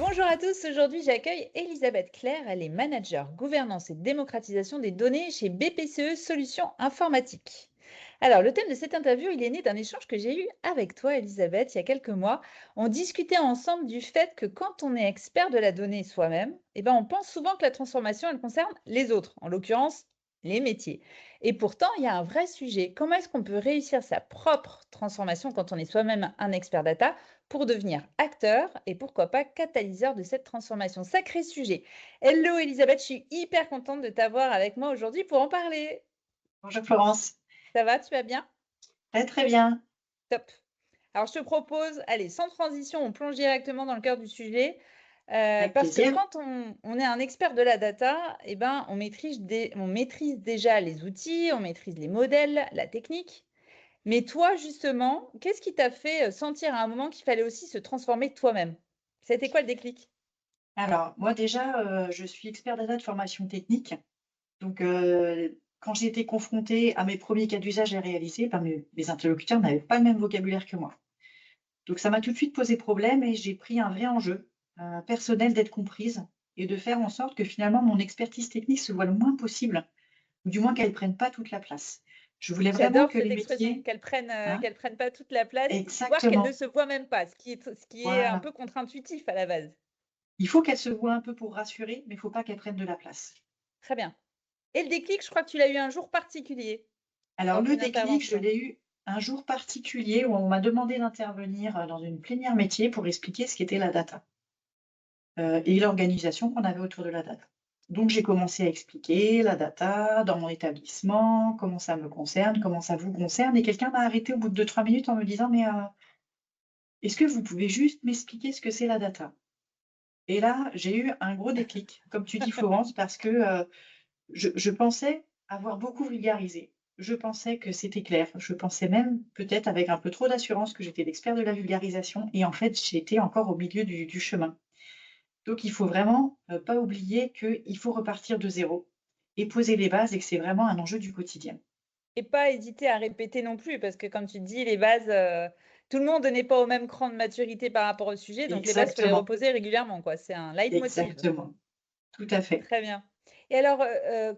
Bonjour à tous, aujourd'hui j'accueille Elisabeth Claire, elle est manager gouvernance et démocratisation des données chez BPCE Solutions Informatiques. Alors le thème de cette interview, il est né d'un échange que j'ai eu avec toi Elisabeth il y a quelques mois. On discutait ensemble du fait que quand on est expert de la donnée soi-même, on pense souvent que la transformation elle concerne les autres, en l'occurrence les métiers. Et pourtant, il y a un vrai sujet. Comment est-ce qu'on peut réussir sa propre transformation quand on est soi-même un expert data pour devenir acteur et pourquoi pas catalyseur de cette transformation. Sacré sujet. Hello Elisabeth, je suis hyper contente de t'avoir avec moi aujourd'hui pour en parler. Bonjour Florence. Ça va, tu vas bien? Très, très bien. Top. Alors je te propose, allez, sans transition, on plonge directement dans le cœur du sujet. Avec Parce que plaisir. quand on est un expert de la data, on maîtrise déjà les outils, on maîtrise les modèles, la technique. Mais toi, justement, qu'est-ce qui t'a fait sentir à un moment qu'il fallait aussi se transformer toi-même? C'était quoi le déclic? Alors, moi déjà, je suis expert data de formation technique. Donc, quand j'ai été confrontée à mes premiers cas d'usage à réaliser, ben, mes interlocuteurs n'avaient pas le même vocabulaire que moi. Donc ça m'a tout de suite posé problème et j'ai pris un vrai enjeu, personnel d'être comprise et de faire en sorte que finalement mon expertise technique se voit le moins possible, ou du moins qu'elle prenne pas toute la place. Je voulais vraiment J'adore que cette les expression, métiers qu'elle hein? prenne pas toute la place, voire qu'elle ne Exactement, se voit même pas, ce qui est un voilà. peu contre-intuitif à la base. Il faut qu'elle se voie un peu pour rassurer, mais il faut pas qu'elle prenne de la place. Très bien. Et le déclic, je crois que tu l'as eu un jour particulier Alors dans le une déclic, je intervention. l'ai eu un jour particulier où on m'a demandé d'intervenir, dans une plénière métier pour expliquer ce qu'était la data, et l'organisation qu'on avait autour de la data. Donc j'ai commencé à expliquer la data dans mon établissement, comment ça me concerne, comment ça vous concerne et quelqu'un m'a arrêté au bout de 2-3 minutes en me disant: «Mais, est-ce que vous pouvez juste m'expliquer ce que c'est la data?» Et là, j'ai eu un gros déclic, comme tu dis Florence, parce que, je pensais avoir beaucoup vulgarisé. Je pensais que c'était clair. Je pensais même, peut-être avec un peu trop d'assurance, que j'étais l'expert de la vulgarisation et en fait, j'étais encore au milieu du chemin. Donc il faut vraiment, pas oublier qu'il faut repartir de zéro et poser les bases et que c'est vraiment un enjeu du quotidien. Et pas hésiter à répéter non plus, parce que comme tu dis, les bases, tout le monde n'est pas au même cran de maturité par rapport au sujet, donc les bases, faut les Exactement, reposer régulièrement, quoi. C'est un leitmotiv. exactement, tout à fait. Très bien. Et alors,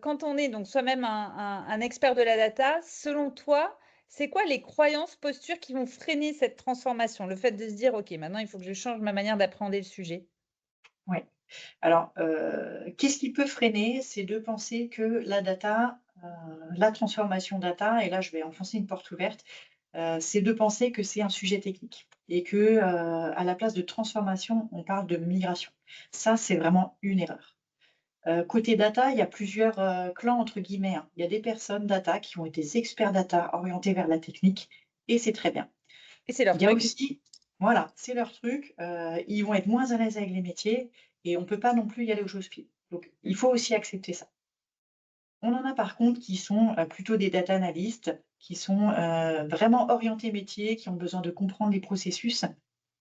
quand on est donc soi-même un expert de la data, selon toi, c'est quoi les croyances, postures qui vont freiner cette transformation? Le fait de se dire: «OK, maintenant il faut que je change ma manière d'appréhender le sujet». Ouais. Alors, qu'est-ce qui peut freiner? C'est de penser que la data, la transformation data et là je vais enfoncer une porte ouverte. C'est de penser que c'est un sujet technique et que, à la place de transformation, on parle de migration. Ça, c'est vraiment une erreur. Côté data, il y a plusieurs, «clans» entre guillemets, hein. Il y a des personnes data qui ont été des experts data orientés vers la technique et c'est très bien. Et c'est leur Il y a truc. aussi voilà, c'est leur truc, ils vont être moins à l'aise avec les métiers et on ne peut pas non plus y aller aux chausse-pieds. Donc il faut aussi accepter ça. On en a par contre qui sont, plutôt des data analystes, qui sont, vraiment orientés métiers, qui ont besoin de comprendre les processus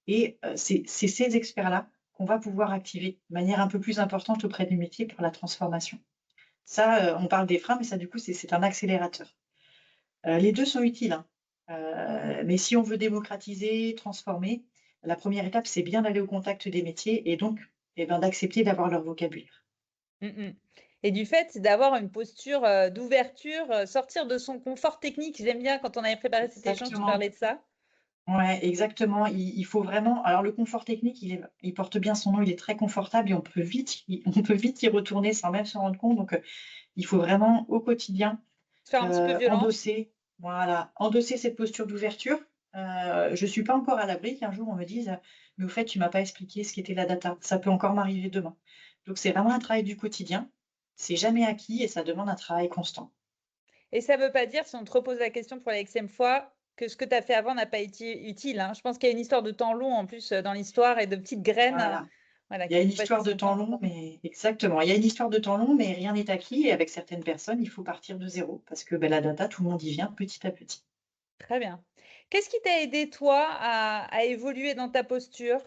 et c'est ces experts-là qu'on va pouvoir activer de manière un peu plus importante auprès des métiers pour la transformation. Ça, on parle des freins, mais ça du coup c'est un accélérateur. Les 2 sont utiles, hein, mais si on veut démocratiser, transformer, la première étape, c'est bien d'aller au contact des métiers et donc, eh ben, d'accepter d'avoir leur vocabulaire. Mmh mh. Et du fait d'avoir une posture, d'ouverture, sortir de son confort technique. J'aime bien quand on avait préparé cet échange, tu Exactement. parlais de ça. Ouais, exactement. Il faut vraiment alors le confort technique, il porte bien son nom, il est très confortable et on peut vite y retourner sans même s'en rendre compte donc il faut vraiment au quotidien, Se faire un petit peu violence. endosser voilà, endosser cette posture d'ouverture. Je suis pas encore à l'abri qu'un jour on me dise: «Mais au fait, tu m'as pas expliqué ce qu'était la data». Ça peut encore m'arriver demain. Donc c'est vraiment un travail du quotidien. C'est jamais acquis et ça demande un travail constant. Et ça veut pas dire, si on te repose la question pour la Xème fois, que ce que tu as fait avant n'a pas été utile, hein. Je pense qu'il y a une histoire de temps long en plus, dans l'histoire et de petites graines, Voilà. voilà, Il y a qui une font passer histoire de son temps temps. long, mais exactement. Il y a une histoire de temps long, mais rien n'est acquis et avec certaines personnes, il faut partir de zéro parce que, la data, tout le monde y vient petit à petit. Très bien. Qu'est-ce qui t'a aidé toi à évoluer dans ta posture?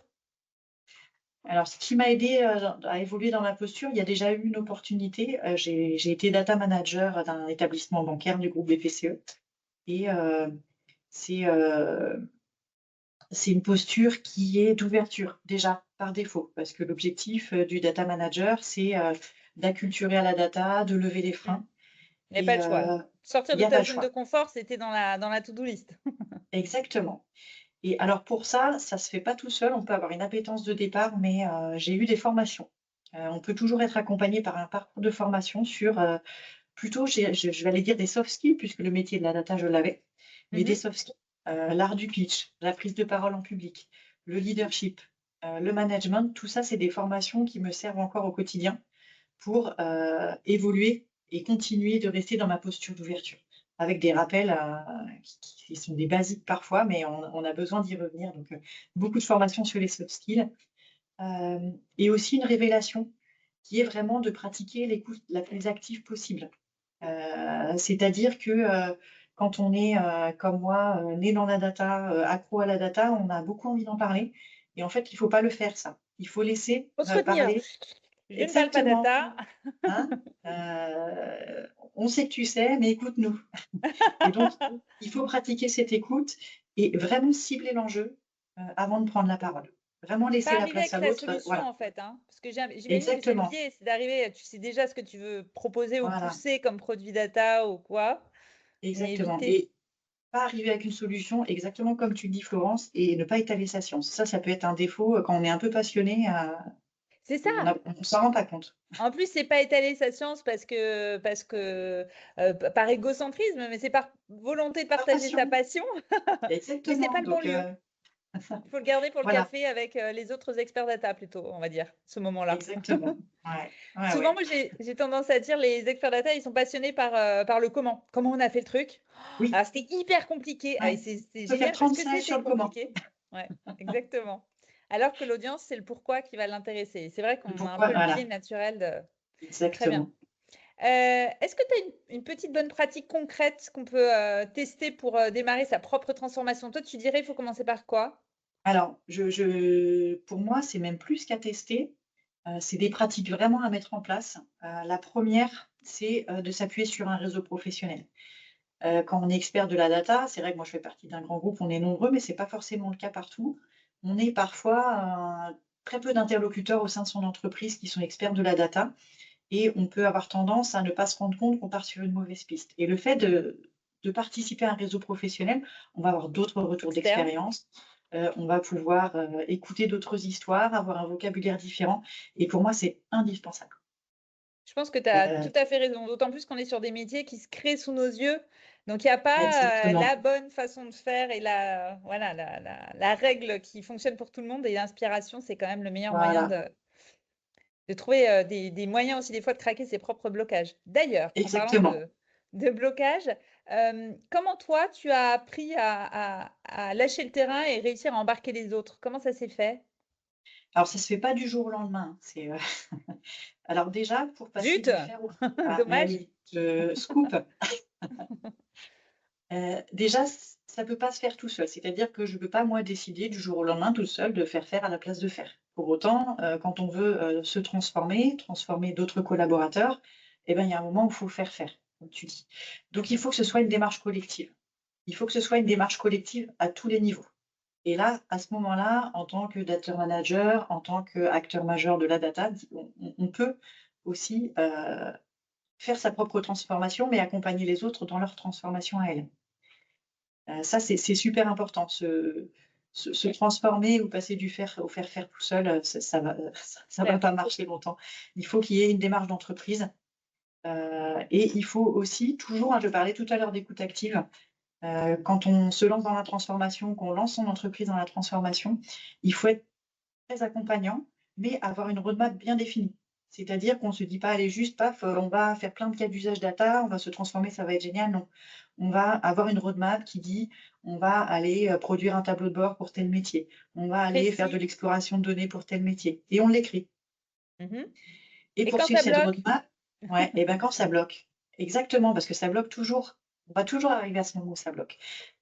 Alors ce qui m'a aidé à évoluer dans ma posture, il y a déjà eu une opportunité, j'ai été data manager d'un établissement bancaire du groupe BPCE et c'est, c'est une posture qui est d'ouverture, déjà, par défaut, parce que l'objectif, du data manager, c'est, d'acculturer à la data, de lever les Mmh. freins Il n'y a pas et le choix. Sortir il y de a pas ta le zone de choix. confort, c'était dans la to do list. Exactement. Et alors pour ça, ça se fait pas tout seul, on peut avoir une appétence de départ, mais j'ai eu des formations. On peut toujours être accompagné par un parcours de formation sur, plutôt je vais aller dire des soft skills puisque le métier de la data, je l'avais, mais des Mmh. soft skills, l'art du pitch, la prise de parole en public, le leadership, le management, tout ça, c'est des formations qui me servent encore au quotidien pour, évoluer et continuer de rester dans ma posture d'ouverture. Avec des rappels, qui sont des basiques parfois, mais on a besoin d'y revenir donc beaucoup de formations sur les soft skills, et aussi une révélation qui est vraiment de pratiquer l'écoute la plus active possible. C'est-à-dire que, quand on est, comme moi, né dans la data, accro à la data, on a beaucoup envie d'en parler et en fait, il faut pas le faire ça. Il faut laisser, Faut se retenir. parler Je ne parle pas exactement, data. hein, on sait que tu sais, mais écoute-nous et donc il faut pratiquer cette écoute et vraiment cibler l'enjeu, avant de prendre la parole. Vraiment laisser Pas la arriver place avec à la l'autre, solution, voilà. en fait, hein. Parce que j'imagine que c'est le Exactement, biais, c'est d'arriver, tu sais déjà ce que tu veux proposer ou voilà, pousser comme produit data ou quoi, mais exactement éviter. et pas arriver avec une solution exactement comme tu le dis Florence et ne pas étaler sa science. Ça peut être un défaut, quand on est un peu passionné, C'est ça! on s'en rend pas compte. En plus, c'est pas étaler sa science par égocentrisme, mais c'est par volonté de Par partager sa passion, passion, mais c'est exactement, pas le bon donc lieu. Il faut le garder pour le voilà, café avec, les autres experts data plutôt, on va dire, ce moment-là. exactement. Ouais, ouais, Souvent, ouais. moi, j'ai tendance à dire les experts data, ils sont passionnés par le comment. Comment on a fait le truc? Oui, Ah, c'était hyper compliqué. Ah, et ouais. c'est On peut faire génial parce 30 que slides sur c'était le comment. compliqué. Ouais, exactement. Alors que l'audience, c'est le pourquoi qui va l'intéresser. C'est vrai Le qu'on a un pourquoi, peu le biais voilà, naturel de. Très bien. exactement. Est-ce que tu as une petite bonne pratique concrète qu'on peut tester pour démarrer sa propre transformation? Toi, tu dirais, il faut commencer par quoi? Alors, pour moi, c'est même plus qu'à tester, c'est des pratiques vraiment à mettre en place. La première, c'est, de s'appuyer sur un réseau professionnel. Quand on est expert de la data, c'est vrai que moi je fais partie d'un grand groupe, on est nombreux, mais c'est pas forcément le cas partout. On est parfois, très peu d'interlocuteurs au sein de son entreprise qui sont experts de la data et on peut avoir tendance à ne pas se rendre compte qu'on part sur une mauvaise piste et le fait de participer à un réseau professionnel, on va avoir d'autres retours Externe? d'expérience, on va pouvoir, écouter d'autres histoires, avoir un vocabulaire différent et pour moi, c'est indispensable. Je pense que tu as tout Heu, à fait raison, d'autant plus qu'on est sur des métiers qui se créent sous nos yeux. Donc il y a pas, la exactement, bonne façon de faire et la règle qui fonctionne pour tout le monde et l'inspiration, c'est quand même le meilleur moyen voilà, de trouver, des moyens aussi des fois de craquer ses propres blocages. D'ailleurs, en parlant exactement. de blocage, comment toi tu as appris à lâcher le terrain et réussir à embarquer les autres? Comment ça s'est fait? Alors ça se fait pas du jour au lendemain, c'est, alors déjà pour passer Zut! du fer au eh Dommage. oui, je scoop. Déjà ça peut pas se faire tout seul, c'est-à-dire que je peux pas moi décider du jour au lendemain toute seule de faire à la place de faire. Pour autant, quand on veut, se transformer d'autres collaborateurs et ben, il y a un moment où il faut faire, comme tu dis. Donc il faut que ce soit une démarche collective. Il faut que ce soit une démarche collective à tous les niveaux. Et là, à ce moment-là, en tant que data manager, en tant qu'acteur majeur de la data, on peut aussi, faire sa propre transformation, mais accompagner les autres dans leur transformation à elles. Ça, c'est super important. Se transformer ou passer du faire au faire tout seul, ça va Clair. pas marcher longtemps. Il faut qu'il y ait une démarche d'entreprise, et il faut aussi toujours, hein, je parlais tout à l'heure d'écoute active, quand on se lance dans la transformation, qu'on lance son entreprise dans la transformation, il faut être très accompagnant, mais avoir une roadmap bien définie. C'est-à-dire qu'on ne se dit pas: «Allez juste paf, on va faire plein de cas d'usage data, on va se transformer, ça va être génial». Non, on va avoir une roadmap qui dit: «On va aller, produire un tableau de bord pour tel métier. On va aller faire de Précis. l'exploration de données pour tel métier» et on l'écrit Mmh. et Et pour quand suivre ça cette bloque? roadmap ouais et ben, quand ça bloque exactement, parce que ça bloque toujours, on va toujours arriver à ce moment où ça bloque.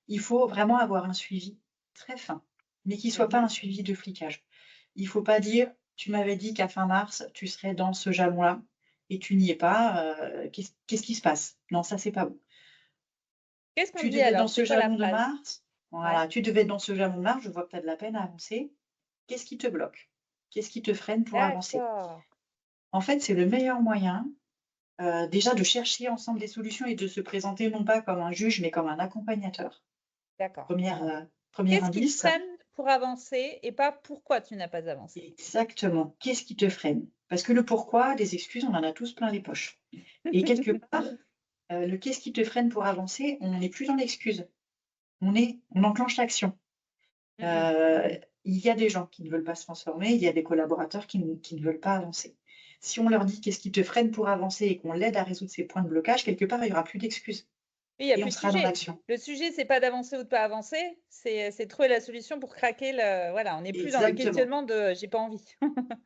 Il faut vraiment avoir un suivi très fin, mais qui soit pas Mmh. un suivi de flicage. Il faut pas dire: «Tu m'avais dit qu'à fin mars, tu serais dans ce jalon-là et tu n'y es pas, qu'est-ce qui se passe?» Non, ça, c'est pas bon. Qu'est-ce qu'on Tu dit devais être dans alors? ce C'est quoi la jalon de phrase? mars Ouais. Voilà, tu devais être dans ce jalon-là, je vois que tu as de la peine à avancer. Qu'est-ce qui te bloque? Qu'est-ce qui te freine pour avancer? D'accord, En fait, c'est le meilleur moyen, déjà de chercher ensemble des solutions et de se présenter non pas comme un juge, mais comme un accompagnateur. d'accord. 1er Qu'est-ce qui te indice. freine pour avancer et pas pourquoi tu n'as pas avancé? Exactement. Qu'est-ce qui te freine? Parce que le pourquoi, les excuses, on en a tous plein les poches. Et quelque part, le qu'est-ce qui te freine pour avancer, on n'est plus dans l'excuse. On enclenche l'action. Mmh mh. Il y a des gens qui ne veulent pas se transformer, il y a des collaborateurs qui ne veulent pas avancer. Si on leur dit: «Qu'est-ce qui te freine pour avancer?» et qu'on l'aide à résoudre ces points de blocage, quelque part, il y aura plus d'excuses Oui, il y a et on plus de sera dans sujet. l'action. Le sujet, c'est pas d'avancer ou de pas avancer, c'est trouver la solution pour craquer le voilà, on n'est plus dans le Exactement, questionnement de: «J'ai pas envie».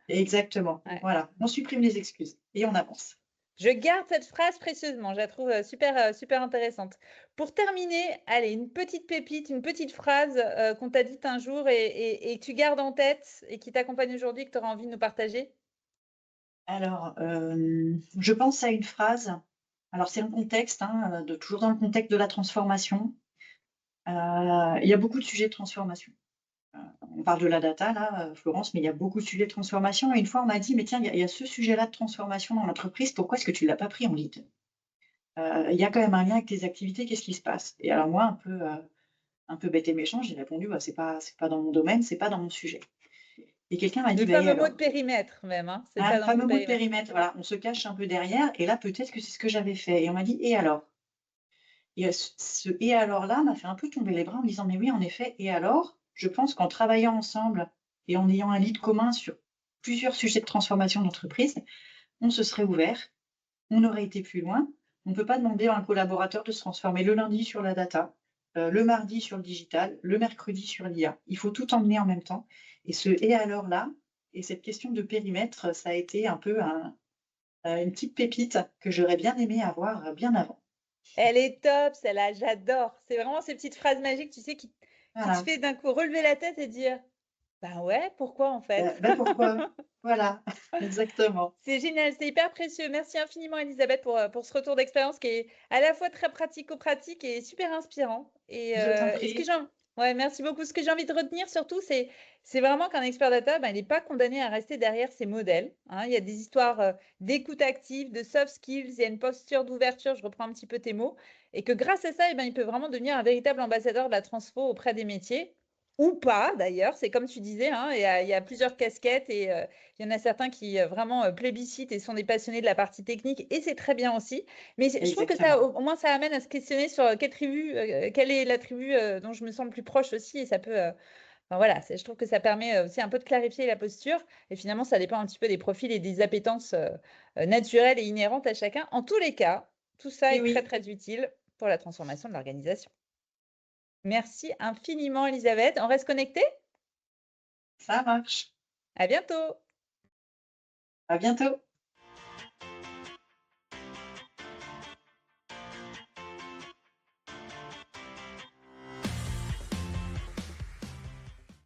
exactement. Ouais. Voilà, on supprime les excuses et on avance. Je garde cette phrase précieusement, je la trouve, super intéressante. Pour terminer, allez, une petite pépite, une petite phrase, qu'on t'a dite un jour et que tu gardes en tête et qui t'accompagne aujourd'hui, que tu auras envie de nous partager? Alors, je pense à une phrase, alors c'est un contexte, hein, de toujours dans le contexte de la transformation. Il y a beaucoup de sujets de transformation. Heu, on parle de la data là, Florence, mais il y a beaucoup de sujets de transformation et une fois on m'a dit: «Mais tiens, il y a ce sujet-là de transformation dans l'entreprise, pourquoi est-ce que tu l'as pas pris en lead? Il y a quand même un lien avec tes activités, qu'est-ce qui se passe?» Et alors moi un peu bête et méchant, j'ai répondu: «Bah, c'est pas dans mon domaine, c'est pas dans mon sujet» et quelqu'un m'a dit: Le «Bah et fameux mot de alors?» périmètre même, hein, c'est Ah, pas le dans mon fameux mot de périmètre. périmètre, voilà, on se cache un peu derrière et là peut-être que c'est ce que j'avais fait et on m'a dit: «Et alors?» Et ce «et alors»-là m'a fait un peu tomber les bras en me disant: «Mais oui, en effet, et alors?» Je pense qu'en travaillant ensemble et en ayant un lead commun sur plusieurs sujets de transformation d'entreprise, on se serait ouvert, on aurait été plus loin. On ne peut pas demander à un collaborateur de se transformer le lundi sur la data, le mardi sur le digital, le mercredi sur l'IA. Il faut tout emmener en même temps et ce «et alors»-là et cette question de périmètre, ça a été un peu une petite pépite que j'aurais bien aimé avoir, bien avant. Elle est top celle-là, j'adore. C'est vraiment ces petites phrases magiques, tu sais, qui te Voilà. fait d'un coup relever la tête et dire: «Ben ouais, pourquoi en fait?» Pourquoi? Voilà, exactement. C'est génial, c'est hyper précieux. Merci infiniment Elisabeth pour ce retour d'expérience qui est à la fois très pratico-pratique et super inspirant Je t'en et ce que prie. j'ai env ouais, merci beaucoup. Ce que j'ai envie de retenir surtout, c'est vraiment qu'un expert data, ben, il est pas condamné à rester derrière ses modèles, hein. Il y a des histoires, d'écoute active, de soft skills, il y a une posture d'ouverture, je reprends un petit peu tes mots et que grâce à ça et ben, il peut vraiment devenir un véritable ambassadeur de la transfo auprès des métiers ou pas d'ailleurs. C'est comme tu disais, hein, il y a plusieurs casquettes et il y en a certains qui, vraiment, plébiscitent et sont des passionnés de la partie technique et c'est très bien aussi. Mais c'est je trouve que ça Exactement. au moins ça amène à se questionner sur, quelle est la tribu, dont je me sens le plus proche aussi et ça peut, enfin voilà, c'est je trouve que ça permet, aussi un peu de clarifier la posture et finalement ça dépend un petit peu des profils et des appétences, naturelles et inhérentes à chacun. En tous les cas, tout ça Et est très, oui, très utile pour la transformation de l'organisation. Merci infiniment Elisabeth, on reste connectés? ça marche. À bientôt. À bientôt.